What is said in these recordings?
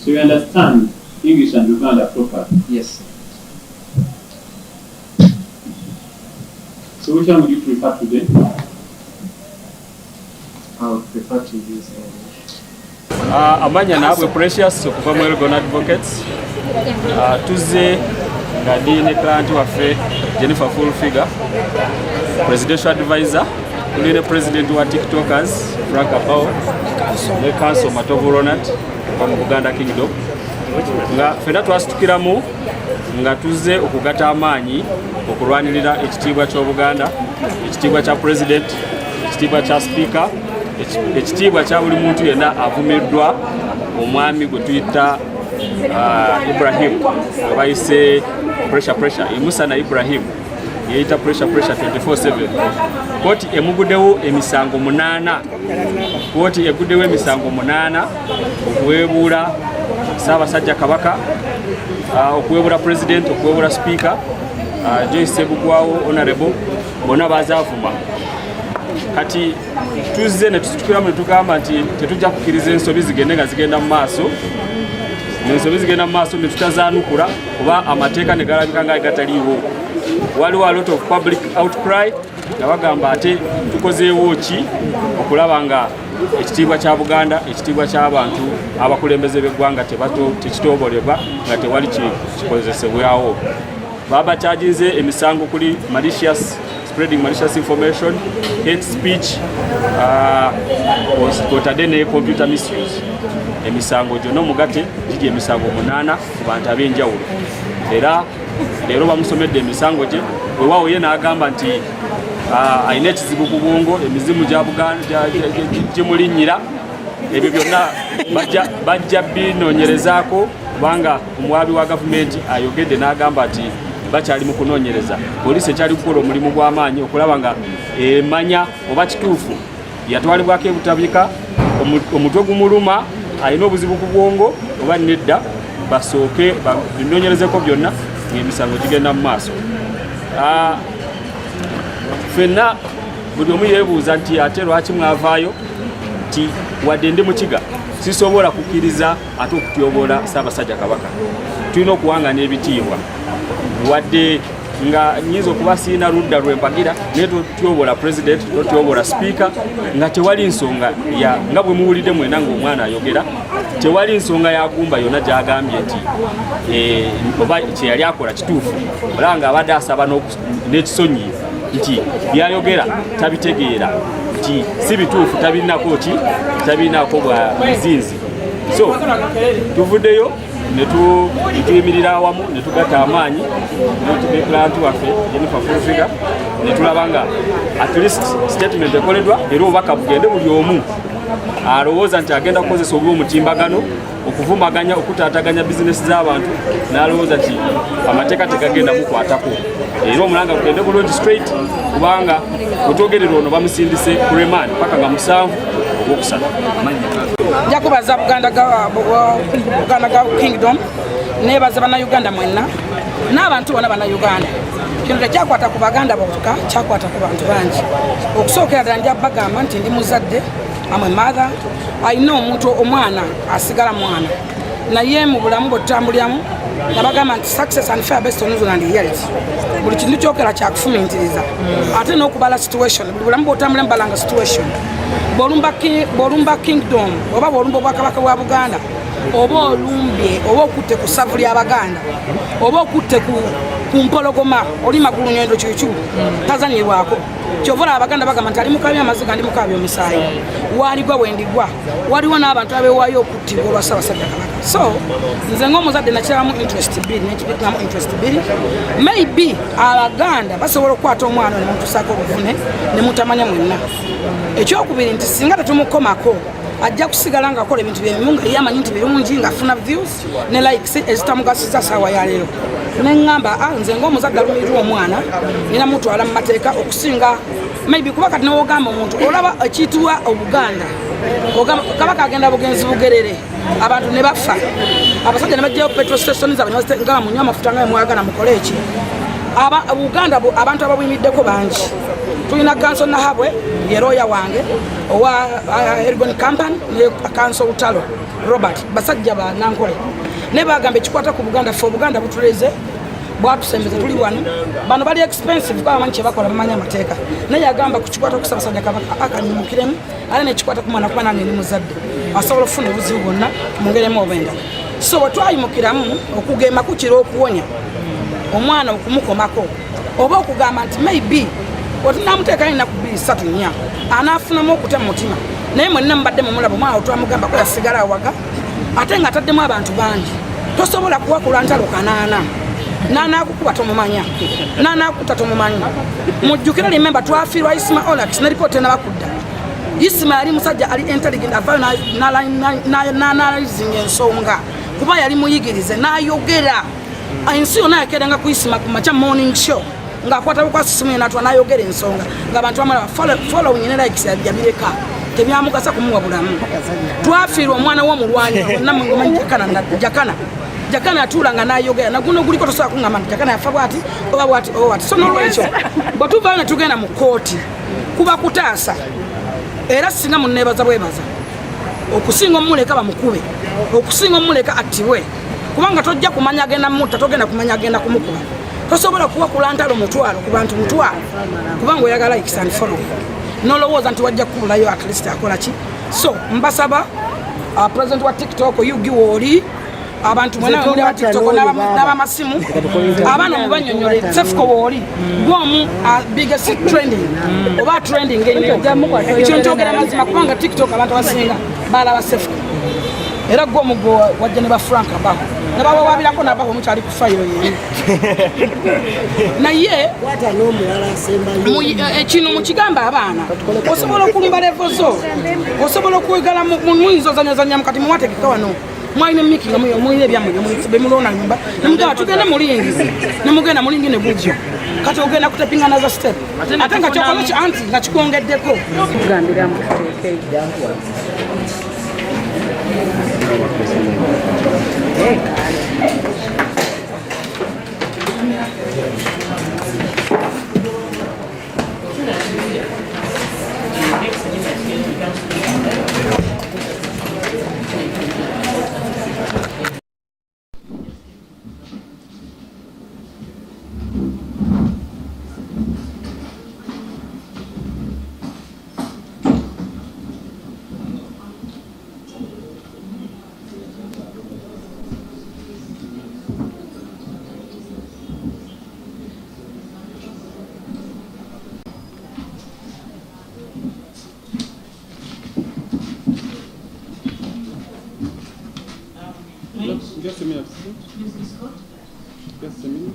So you understand English and Uganda properly? Yes. So which one would you prefer today? I would prefer to use English. Amanya naabwe Precious okuva mu Elgon Advocates. Tuzze nga ndi ne client waffe Jennifer Full Figure, presidential advisor, tuli ne president wa TikTokers Frank Apao, ne council Matovu Ronald from Buganda Kingdom. Nga fena twasitukiramu nga tuzze okugata amaanyi okulwanirira ekitiibwa ky'Obuganda, ekitiibwa kya president, ekitiibwa kya speaker, ekitiibwa kya buli muntu yenna avumiddwa omwami gwe tuyita Ibrahim abayise pressure Musana Ibrahim yeyita pressure 24/7. Kooti emuguddewo emisango 8. Kooti eguddewo emisango 8 okuweebuula Ssaabasajja Kabaka, okuweebuula president, okuweebuula speaker, Joyce Sebugwawo honorable, bonna bazaavuma. Kati tuzze ne tusitukiramu ne tugamba nti tetujja kukkiriza ensobi zigende nga zigenda mu maaso. Ensobi zigenda mu maaso ne tutazaanukula kuba amateeka ne galabika nga gataliiwo. Waliwo a lot of public outcry nga bagamba ate tukozeewo ki okulaba nga ekitiibwa kya Buganda, ekitiibwa ky'abantu abakulembeze b'eggwanga tekitoobolebwa nga tewali kikozesebwawo. Baba charginze emisango kuli malicious, spreading malicious information, hate speech, kwotadde ne computer misuse. Emisango gyonna omugate giri emisango 8 ku bantu ab'enjawulo. Era leero bamusomedde emisango gye, weewaawo ye n'agamba nti alina ekizibu ku bwongo, emizimu gya Buganda gimulinnyira. Ebyo byonna bajja binoonyerezaako kubanga omuwaabi wa gavumenti ayogedde n'agamba nti bakyali mu kunoonyereza. Poliisi ekyali kukola omulimu gw'amaanyi okulaba nga emanya oba kituufu yatwalibwako ebutabika, omutwe gumuluma, alina obuzibu ku bwongo oba nedda, basooke binoonyerezeko byonna ng'emisango gigenda mu maaso. Ffenna buli omu yeebuuza nti ate lwaki mwavaayo, nti wadde ndi mukiga sisobola kukkiriza ate okutyoboola Ssaabasajja Kabaka. Tulina okuwangana ebitiibwa wadde nga nyiza okuba siina ludda lw'empagira naye totyobola president, totyobola speaker, nga tewali nsonga nga bwe muwulidde mwena ng'omwana ayogera, tewali nsonga yagumba yonna gy'agambye nti oba kye yali akola kituufu. Olaba ng'abadde asaba n'ekisonyi nti byayogera tabitegeera, nti si bituufu, tabirinako bwa buzinzi. So tuvuddeyo ne tuyimirira awamu ne tugatta amaanyi ne client waffe Jennifer Full Figure ne tulaba nga at least statement ekoleddwa era obubaka bugende buli omu alowooza nti agenda kukozesa obw'omutimbagano okuvumaganya, okutaataganya bizinesi z'abantu, n'alowooza nti amateeka tegagenda mukwatako. Era omulanga gugende bulungi straight kubanga wetwogerera ono bamusindise ku remand paka nga 7 ogwokusatu. Nja kubaza Buganda Kingdom, nebaza bannayuganda mwenna n'abantu bonna bannayuganda. Kino tekyakwata ku Baganda bokka, kyakwata ku bantu bangi. Okusookera ddala nja bagamba nti ndi muzadde, amwe mother, alina omuntu omwana asigala mwana, naye mu bulamu bw'otutambuliramu nabagamba nti success and fair based on news and reality. Buli kintu kyokera kyakufumintiriza ate n'okubala situation. Buli bulamu bw'otambuliramu balanga situation. Bw'olumba kingdom oba bw'olumba obwakabaka bwa Buganda, oba olumbye oba okutte ku ssavu ly'Abaganda, oba okutte ku mpologoma, oli magulu ngendo kyukyu tazanyirwako. Kyovula Abaganda bagamba nti ali mukabya amaziga ndi mukabya omusaayi, waligwa wendigwa, waliwo n'abantu abeewaayo okuttibwa olwa Ssaabasajja Kabaka. So nze ng'omuzadde nakiramu interest bbiri nekibitamu interest bbiri. Maybe Abaganda basobola okukwata omwana ne mutusaako obuvune ne mutamanya mwenna. Ekyokubiri nti singa tetumukomako ajja kusigala ng'akola ebintu by'emimu nga ye amanyi nti birungi ng'afuna views ne likes ezitamugasiza saawa ya leero. Neŋŋamba nze ng'omuzadde alumirirwa omwana nina mutwala mu mateeka okusinga maybe kuba kati n'ogamba omuntu olaba ekiyitibwa Obuganda, Kabaka agenda bugenzi bugerere, abantu ne bafa, abasajja ne bajjayo petrol stations nga munywa amafuta nga mwagala mukole eki. Uganda abantu ababuyimiddeko bangi. Tulina Kanso Nahabwe ye lawyer wange owa Elgon Company ne Kanso Utalo Robert basajja ba Nankole ne bagamba ekikwata ku Buganda fo Buganda butuleze bwatusembeze tuli wano bano bali expensive kwa manche bakola bamanya amateeka naye yagamba ku kikwata ku Ssaabasajja Kabaka akanyumukiremu ale ne kikwata ku mwana kubana ni muzadde asobola ofuna obuzibu bwonna mungeremu obenda so bwetwayimukiramu okugema ku kiro okuwonya omwana okumukomako oba okugamba nti maybe otinamuteeka nina ku 2-3 anaafunamu okutya mu mutima naye mwenna mbadde mumulaba omwana otwamugamba ko yasigala awaga ate nga ataddemu abantu bangi tosobola kuwakula ntalo kanaana nana kukuba tomumanya nana kuta tomumanya mujjukira limemba twafiirwa Isma Olax ne report na Wakudda Isma ali musajja ali intelligent avayo n'analyzing ensonga kuba yali muyigirize n'ayogera ensi yonna yakeeranga ku Isma ku macha morning show ng'akwata bukwasisimu yenatwa n'ayogera ensonga ng'abantu bamala following ne likes yabireka tebyamugasa kumuwa bulamu twafiirwa omwana w'omulwanyi wonna mumanyi Jakana atulanga n'ayogera naguno guliko tosobola kungamba nti Jakana yafa bwati oba bwati so n'olwekyo bwe tuvaayo ne tugenda mu kkooti kuba kutaasa era singa munneebaza bwebaza okusinga omuleka bamukube okusinga omuleka attibwe kubanga tojja kumanya agenda mutta togenda kumanya agenda kumukuba tosobola kuwakula ntalo mutwalo ku bantu mutwalo kubanga oyagala likes and follow nolowooza nti wajja kubulayo at least akola ki so mbasaba president wa TikTok yugiwo oli abantu mwena muri wa TikTok n'abamasimu abana mubanyonyole sefuko woli gwomu biggest trending oba trending ennyo ekyo njogera mazima kubanga TikTok abantu basinga balaba sefuko era gwomu gwo wajja ne ba Frank Abaho ne babawabirako n'Abaho mukyali ku fayiro ye naye ekino mukigamba abaana osobola okulumba levo zo osobola okwegala mu mwinzo zanyazanya mukati muwategeka wano mwaine miki nga mwine ebyamwe bemulona nyumba nemugamba tugende mulingi nemugenda mulingi ne bujjo kati ogenda kutepinga nazo step ate nga kyokola ki anti nga kikwongeddeko kugambira muteeke Just a minute. Just a minute.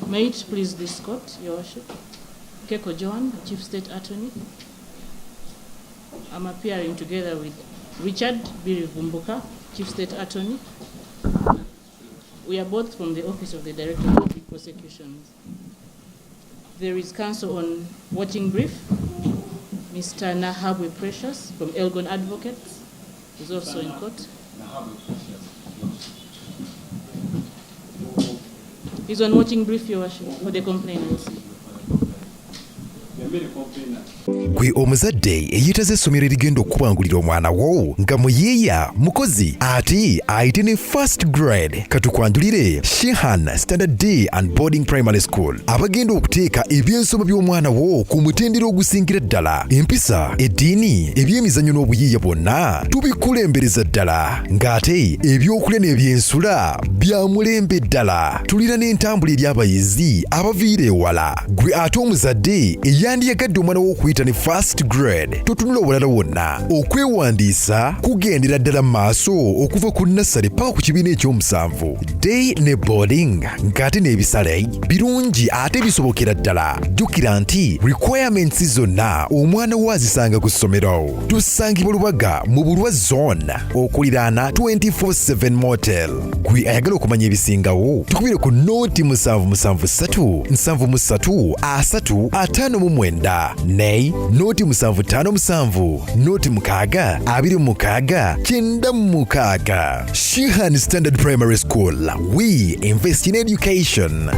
May it please this court, Your Worship. Keko Joan, Chief State Attorney. I'm appearing together with Richard Biri Vumbuka, Chief State Attorney. We are both from the Office of the Director of Public Prosecutions. There is counsel on watching brief, Mr. Nahabwe Precious from Elgon Advocates, is also in court. He's on watching brief, Your Worship, for the complainants. Gwe omuzadde eyitaze essomero erigenda okubangulira omwana wo nga muyiiya mukozi ate ayite ne first grade katukwanjulire Shehan Standard Day and Boarding Primary School abagenda okuteeka ebyensoma by'omwana wo ku mutendera ogusingira ddala empisa eddiini ebyemizannyo n'obuyiiya bwonna tubikulembereza ddala ng'ate ebyokulya n'ebyensula bya mulembe ddala tulira n'entambula eri abayizi abaviira ewala gwe ate omuzadde eyandiyagadde omwana wo okuyita ne first grade totunula obulala wonna okwewandiisa kugendera ddala mu maaso okuva ku nassale paka ku kibiina ekyomusanvu day ne boarding ng'ate n'ebisale birungi ate bisobokera ddala jjukira nti requirements zonna omwana wo azisanga ku ssomero tusangibwa Lubaga mu Bulwa zone okuliraana 24/7 motel gwe ayagala okumanya ebisingawo tukubire ku noti 773 73 359 ne noti 757 noti 6 26 96 Shehan Standard Primary School. We invest in education.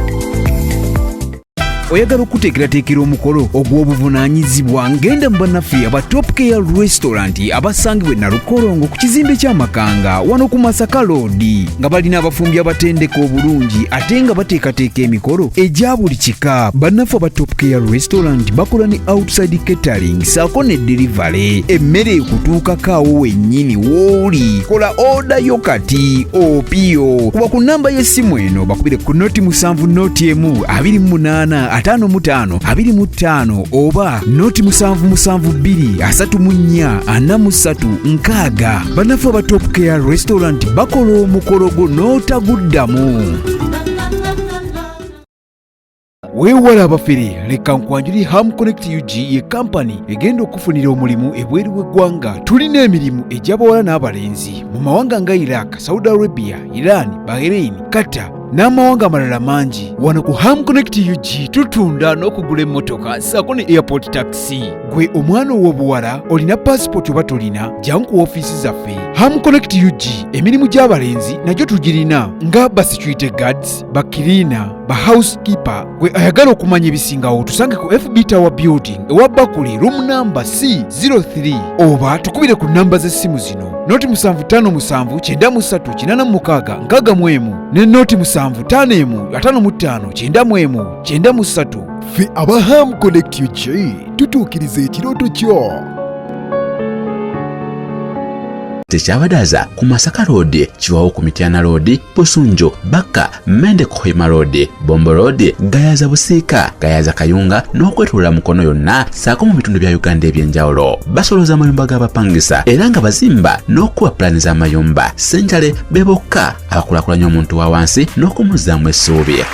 Oyagala okuteekerateekera omukolo ogw'obuvunaanyizibwa ngenda mu bannaffe aba Top Care Restaurant abasangibwa e Nalukolongo ku kizimbe ky'Amakanga wano ku Masaka Road nga balina abafumbi abatendeka obulungi ate nga bateekateeka emikolo egya buli kika. Bannaffe aba Top Care Restaurant bakola ne outside catering saako ne delivery emmere ekutuukako awo wennyini w'oli. Kola order yo kati opiyo kuba ku nnamba y'essimu eno bakubire ku noti 7 noti 1 28 55 25 oba noti 772 34 43 nkaaga. Bannaffe aba Top Care Restaurant bakola omukolo gwo n'otaguddamu. Weewala abafere leka nkwanjuli Ham Connect UG ye kampani egenda okufunira omulimu ebweru w'eggwanga. Tulina emirimu egy'abawala n'abalenzi mu mawanga nga Iraq, Saudi Arabia, Iran, Bahrain, Qatar n'amawanga amalala mangi. Wano ku Ham Connect UG tutunda n'okugula emmotoka saako ne airport taxi. Gwe omwana ow'obuwala olina passport oba tolina jangu ku ofiisi zaffe. Ham Connect UG emirimu gy'abalenzi nagyo tugirina nga ba security guards, ba cleaner, ba housekeeper. Gwe ayagala okumanya ebisingawo tusange ku FB Tower Building ewa Bakule room number C03 oba tukubire ku namba z'essimu zino noti 757 93 86 61 ne noti 751 55 91 93. Ffe aba Ham Connect UG tutuukiriza ekirooto kyo. Tekyabadaza ku Masaka Road, Chiwawu ku Mityana Road, Busunjo, Baka, Mende Kohima Road, Bombo Road, Gayaza Busiika, Gayaza Kayunga n'okwetulula mukono yonna saako mu bitundu bya Uganda eby'enjawulo. Basoloza amayumba g'abapangisa era nga bazimba n'okuwa pulaani z'amayumba. Senjale be bokka abakulaakulanya omuntu wa wansi n'okumuzzaamu essuubi.